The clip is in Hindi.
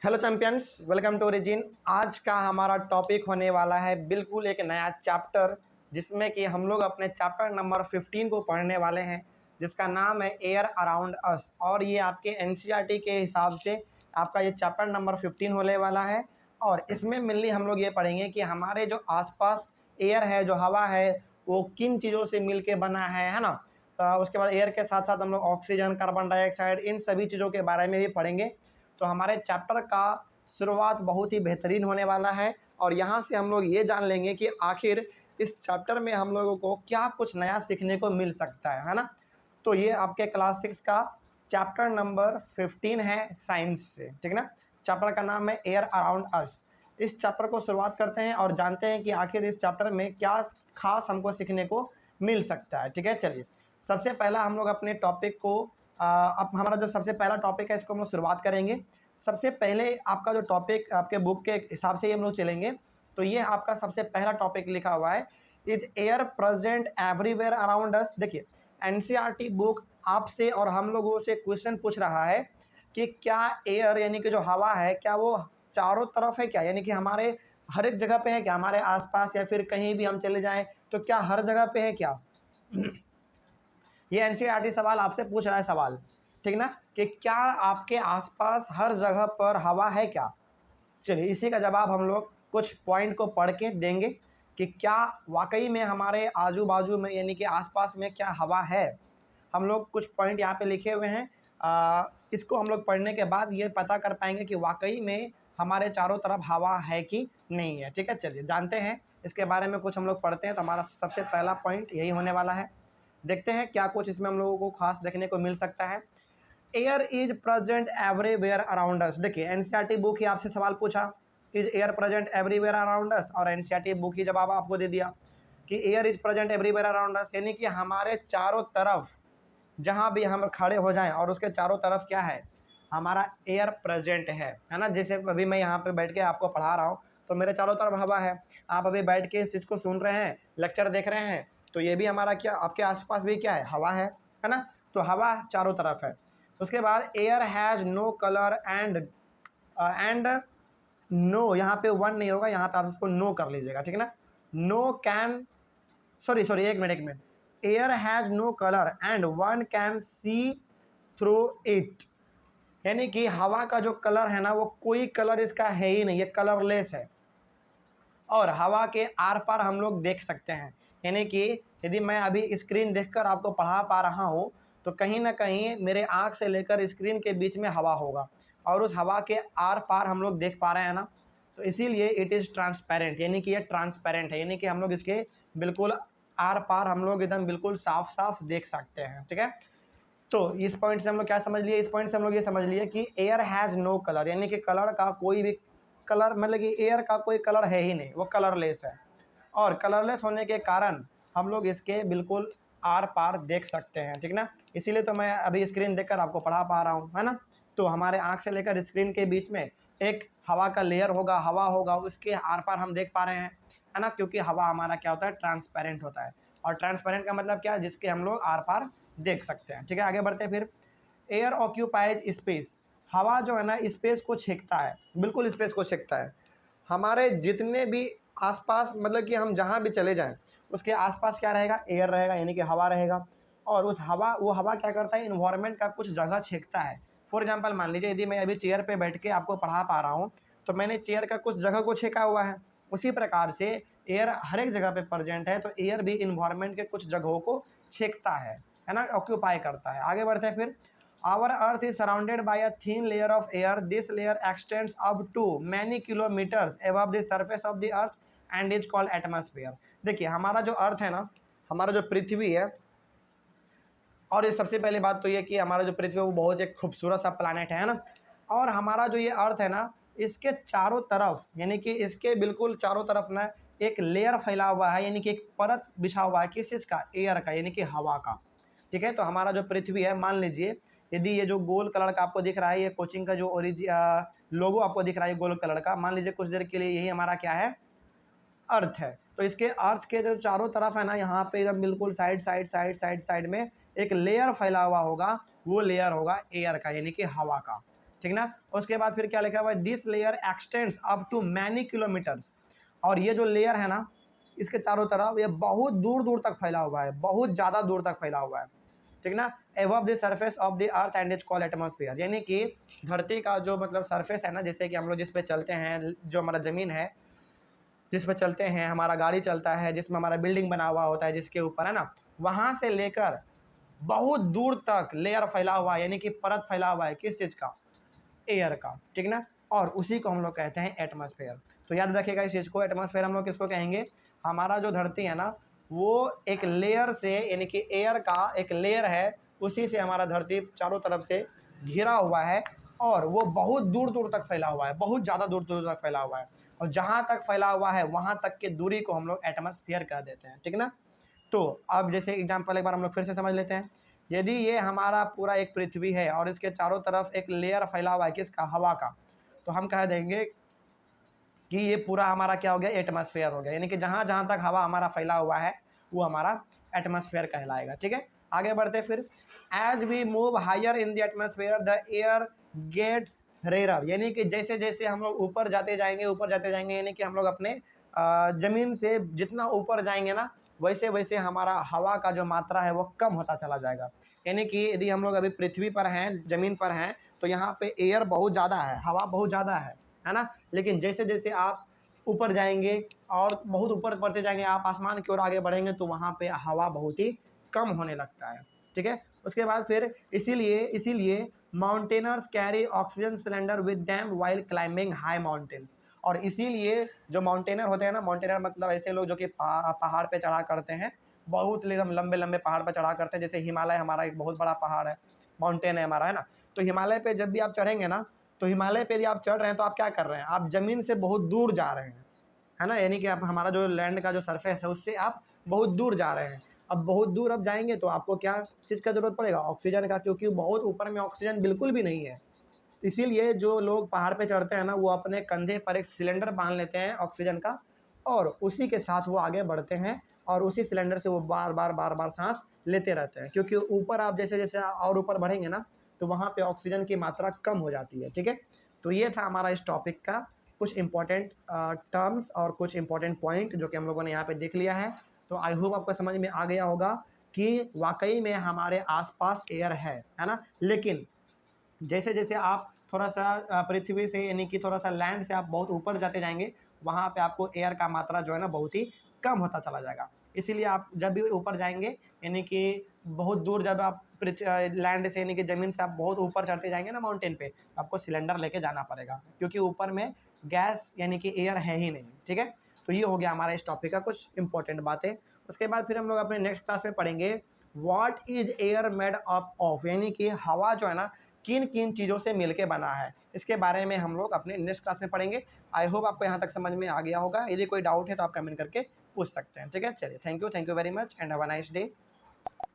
Hello champions, welcome to Origin. आज का हमारा टॉपिक होने वाला है बिल्कुल एक नया चैप्टर, जिसमें कि हम लोग अपने चैप्टर नंबर 15 को पढ़ने वाले हैं, जिसका नाम है एयर अराउंड अस। और ये आपके एनसीईआरटी के हिसाब से आपका ये चैप्टर नंबर 15 होने वाला है। और इसमें मेनली हम लोग ये पढ़ेंगे कि हमारे जो आसपास एयर है, जो हवा है, वो किन चीज़ों से मिल के बना है ना। उसके बाद एयर के साथ साथ हम लोग ऑक्सीजन, कार्बन डाइऑक्साइड, इन सभी चीज़ों के बारे में भी पढ़ेंगे। तो हमारे चैप्टर का शुरुआत बहुत ही बेहतरीन होने वाला है और यहाँ से हम लोग ये जान लेंगे कि आखिर इस चैप्टर में हम लोगों को क्या कुछ नया सीखने को मिल सकता है ना। तो ये आपके क्लास 6 का चैप्टर नंबर 15 है साइंस से, ठीक ना। चैप्टर का नाम है एयर अराउंड अस। इस चैप्टर को शुरुआत करते हैं और जानते हैं कि आखिर इस चैप्टर में क्या खास हमको सीखने को मिल सकता है। ठीक है, चलिए सबसे पहला हम लोग अपने टॉपिक को अब हमारा जो सबसे पहला टॉपिक है इसको हम लोग शुरुआत करेंगे। सबसे पहले आपका जो टॉपिक आपके बुक के हिसाब से हम लोग चलेंगे, तो ये आपका सबसे पहला टॉपिक लिखा हुआ है, is air present everywhere around us. देखिए एनसीईआरटी बुक आपसे और हम लोगों से क्वेश्चन पूछ रहा है कि क्या एयर यानी कि जो हवा है, क्या वो चारों तरफ है क्या, यानी कि हमारे हर एक जगह पे है क्या, हमारे आसपास या फिर कहीं भी हम चले जाएं तो क्या हर जगह पे है क्या। ये एनसीईआरटी सवाल आपसे पूछ रहा है सवाल, ठीक ना, कि क्या आपके आसपास हर जगह पर हवा है क्या। चलिए इसी का जवाब हम लोग कुछ पॉइंट को पढ़ के देंगे कि क्या वाकई में हमारे आजू बाजू में यानी कि आसपास में क्या हवा है। हम लोग कुछ पॉइंट यहाँ पे लिखे हुए हैं, इसको हम लोग पढ़ने के बाद ये पता कर पाएंगे कि वाकई में हमारे चारों तरफ हवा है कि नहीं है। ठीक है, चलिए जानते हैं इसके बारे में, कुछ हम लोग पढ़ते हैं। तो हमारा सबसे पहला पॉइंट यही होने वाला है। देखते हैं क्या कुछ इसमें हम लोगों को खास देखने को मिल सकता है। Air is present everywhere around us. देखिए एनसीईआरटी बुक ही आपसे सवाल पूछा, is air present everywhere around us, और एनसीईआरटी बुक ही जवाब आपको दे दिया कि air is present everywhere around us, यानी कि हमारे चारों तरफ जहाँ भी हम खड़े हो जाएं और उसके चारों तरफ क्या है, हमारा एयर प्रेजेंट है ना। जैसे अभी मैं यहाँ पे बैठ के आपको पढ़ा रहा हूँ तो मेरे चारों तरफ हवा है। आप अभी बैठ के इस चीज़ को सुन रहे हैं, लेक्चर देख रहे हैं, तो ये भी हमारा क्या, आपके आसपास भी क्या है, हवा है ना। तो हवा चारों तरफ है। उसके बाद air has no colour and no, यहाँ पे वन नहीं होगा, यहाँ पे आप इसको नो कर लीजिएगा, ठीक है ना। नो कैन, सॉरी एक minute, air has no colour and one can see through it, यानी कि हवा का जो कलर है ना, वो कोई कलर इसका है ही नहीं, ये कलरलेस है और हवा के आर पार हम लोग देख सकते हैं। यानी कि यदि मैं अभी स्क्रीन देखकर आपको पढ़ा पा रहा हूँ तो कहीं ना कहीं मेरे आँख से लेकर स्क्रीन के बीच में हवा होगा और उस हवा के आर पार हम लोग देख पा रहे हैं ना। तो इसीलिए इट इज़ ट्रांसपेरेंट, यानी कि ये ट्रांसपेरेंट है, यानी कि हम लोग इसके बिल्कुल आर पार हम लोग एकदम बिल्कुल साफ साफ देख सकते हैं। ठीक है, तो इस पॉइंट से हम लोग क्या समझ लिए, इस पॉइंट से हम लोग ये समझ लिए कि एयर हैज़ नो कलर, यानी कि कलर का कोई भी कलर, मतलब कि एयर का कोई कलर है ही नहीं, वो कलरलेस है। और कलरलेस होने के कारण हम लोग इसके बिल्कुल आर पार देख सकते हैं, ठीक ना। इसीलिए तो मैं अभी स्क्रीन देखकर आपको पढ़ा पा रहा हूँ, है ना। तो हमारे आँख से लेकर स्क्रीन के बीच में एक हवा का लेयर होगा, हवा होगा, उसके आर पार हम देख पा रहे हैं, है ना, क्योंकि हवा हमारा क्या होता है, ट्रांसपेरेंट होता है। और ट्रांसपेरेंट का मतलब क्या है, जिसके हम लोग आर पार देख सकते हैं। ठीक है, आगे बढ़ते हैं फिर। एयर ऑक्यूपाइज स्पेस, हवा जो है ना स्पेस को छेकता है, बिल्कुल स्पेस को छेकता है। हमारे जितने भी आसपास, मतलब कि हम जहाँ भी चले जाएं उसके आसपास क्या रहेगा, एयर रहेगा, यानी कि हवा रहेगा। और उस हवा, वो हवा क्या करता है, इन्वायरमेंट का कुछ जगह छेकता है। फॉर एग्जांपल मान लीजिए यदि मैं अभी चेयर पे बैठ के आपको पढ़ा पा रहा हूँ तो मैंने चेयर का कुछ जगह को छेका हुआ है। उसी प्रकार से एयर हर एक जगह पे प्रेजेंट है, तो एयर भी इन्वायरमेंट के कुछ जगहों को छेकता है ना, ऑक्यूपाई करता है। आगे बढ़ते हैं फिर। Our earth is surrounded by a thin layer of air, this layer extends up to many kilometres above the surface of the earth and is called atmosphere. देखिए हमारा जो अर्थ है ना, हमारा जो पृथ्वी है, और ये सबसे पहली बात तो ये कि हमारा जो पृथ्वी है वो बहुत एक खूबसूरत सा प्लानट है ना। और हमारा जो ये अर्थ है ना, इसके चारों तरफ, यानी कि इसके बिल्कुल चारों तरफ ना एक लेयर फैला हुआ है, यानी कि एक परत बिछा हुआ है, किस चीज़ का, एयर का, यानी कि हवा का। ठीक है, तो हमारा जो पृथ्वी है, मान लीजिए यदि ये जो गोल कलर का आपको दिख रहा है, ये कोचिंग का जो लोगो आपको दिख रहा है गोल कलर का, मान लीजिए कुछ देर के लिए यही हमारा क्या है, अर्थ है। तो इसके अर्थ के जो चारों तरफ है ना, यहाँ पे एकदम बिल्कुल side side side side side में एक लेयर फैला हुआ होगा, वो लेयर होगा एयर का, यानी कि हवा का। ठीक ना। उसके बाद फिर क्या लिखा हुआ है, this layer extends up to many kilometres, और ये जो लेयर है ना इसके चारों तरफ ये बहुत दूर दूर तक फैला हुआ है, बहुत ज़्यादा दूर तक फैला हुआ है, ठीक ना। Above the surface of the earth and is called atmosphere, यानी कि धरती का जो मतलब सरफेस है ना, जैसे कि हम लोग जिस पे चलते हैं, जो हमारा ज़मीन है जिस पे चलते हैं, हमारा गाड़ी चलता है, जिसमें हमारा बिल्डिंग बना हुआ होता है जिसके ऊपर, है ना, वहाँ से लेकर बहुत दूर तक लेयर फैला हुआ है, यानी कि परत फैला हुआ है, किस चीज़ का, एयर का, ठीक ना। और उसी को हम लोग कहते हैं एटमॉस्फेयर। तो याद रखिएगा इस चीज़ को, एटमॉस्फेयर हम लोग किसको कहेंगे, हमारा जो धरती है ना वो एक लेयर से, यानी कि एयर का एक लेयर है, उसी से हमारा धरती चारों तरफ से घिरा हुआ है, और वो बहुत दूर दूर तक फैला हुआ है, बहुत ज़्यादा दूर दूर तक फैला हुआ है, और जहाँ तक फैला हुआ है वहाँ तक की दूरी को हम लोग एटमॉस्फेयर कह देते हैं, ठीक ना। तो अब जैसे एग्जाम्पल एक बार हम लोग फिर से समझ लेते हैं, यदि ये हमारा पूरा एक पृथ्वी है और इसके चारों तरफ एक लेयर फैला हुआ है किसका, हवा का, तो हम कह देंगे कि ये पूरा हमारा क्या हो गया, एटमॉस्फेयर हो गया, यानी कि जहाँ जहाँ तक हवा हमारा फैला हुआ है वो हमारा एटमॉस्फेयर कहलाएगा, ठीक है। आगे बढ़ते फिर, as we move higher in the atmosphere the air gets rare, यानी कि जैसे जैसे हम लोग ऊपर जाते जाएंगे, ऊपर जाते जाएंगे, यानी कि हम लोग अपने ज़मीन से जितना ऊपर जाएंगे ना वैसे वैसे हमारा हवा का जो मात्रा है वो कम होता चला जाएगा। यानी कि यदि हम लोग अभी पृथ्वी पर हैं, ज़मीन पर हैं, तो यहाँ पे एयर बहुत ज़्यादा है, हवा बहुत ज़्यादा है ना। लेकिन जैसे जैसे आप ऊपर जाएंगे और बहुत ऊपर बढ़ते जाएंगे, आप आसमान की ओर आगे बढ़ेंगे, तो वहाँ पे हवा बहुत ही कम होने लगता है, ठीक है। उसके बाद फिर इसीलिए mountaineers carry oxygen cylinder with them while climbing high mountains, और इसीलिए जो माउंटेनर होते हैं ना, माउंटेनर मतलब ऐसे लोग जो कि पहाड़ पे चढ़ा करते हैं, बहुत एकदम लंबे लंबे पहाड़ पर चढ़ा करते हैं, जैसे हिमालय हमारा एक बहुत बड़ा पहाड़ है, माउंटेन है हमारा, है ना। तो हिमालय पे जब भी आप चढ़ेंगे ना, तो हिमालय पे यदि आप चढ़ रहे हैं तो आप क्या कर रहे हैं, आप ज़मीन से बहुत दूर जा रहे हैं, है ना, यानी कि आप हमारा जो लैंड का जो सरफेस है उससे आप बहुत दूर जा रहे हैं। अब बहुत दूर अब जाएंगे तो आपको क्या चीज़ का ज़रूरत पड़ेगा, ऑक्सीजन का, क्योंकि बहुत ऊपर में ऑक्सीजन बिल्कुल भी नहीं है। इसीलिए जो लोग पहाड़ पे चढ़ते हैं ना वो अपने कंधे पर एक सिलेंडर बांध लेते हैं ऑक्सीजन का, और उसी के साथ वो आगे बढ़ते हैं, और उसी सिलेंडर से वो बार बार सांस लेते रहते हैं, क्योंकि ऊपर आप जैसे जैसे और ऊपर बढ़ेंगे ना तो वहाँ पे ऑक्सीजन की मात्रा कम हो जाती है, ठीक है। तो ये था हमारा इस टॉपिक का कुछ इंपॉर्टेंट टर्म्स और कुछ इंपॉर्टेंट पॉइंट जो कि हम लोगों ने यहाँ पे देख लिया है। तो आई होप आपको समझ में आ गया होगा कि वाकई में हमारे आसपास एयर है ना। लेकिन जैसे जैसे आप थोड़ा सा पृथ्वी से, यानी कि थोड़ा सा लैंड से आप बहुत ऊपर जाते जाएंगे, वहाँ पे आपको एयर का मात्रा जो है ना बहुत ही कम होता चला जाएगा। इसीलिए आप जब भी ऊपर जाएंगे, यानी कि बहुत दूर जब आप लैंड से, यानी कि ज़मीन से आप बहुत ऊपर चढ़ते जाएंगे ना माउंटेन पे, आपको सिलेंडर लेके जाना पड़ेगा, क्योंकि ऊपर में गैस यानी कि एयर है ही नहीं, ठीक है। तो ये हो गया हमारा इस टॉपिक का कुछ इंपॉर्टेंट बातें। उसके बाद फिर हम लोग अपने नेक्स्ट क्लास में पढ़ेंगे what is air made up of, यानी कि हवा जो है ना किन किन चीज़ों से मिलके बना है, इसके बारे में हम लोग अपने नेक्स्ट क्लास में पढ़ेंगे। आई होप आपको यहाँ तक समझ में आ गया होगा। यदि कोई डाउट है तो आप कमेंट करके पूछ सकते हैं, ठीक है। चलिए, thank you very much and have a nice day.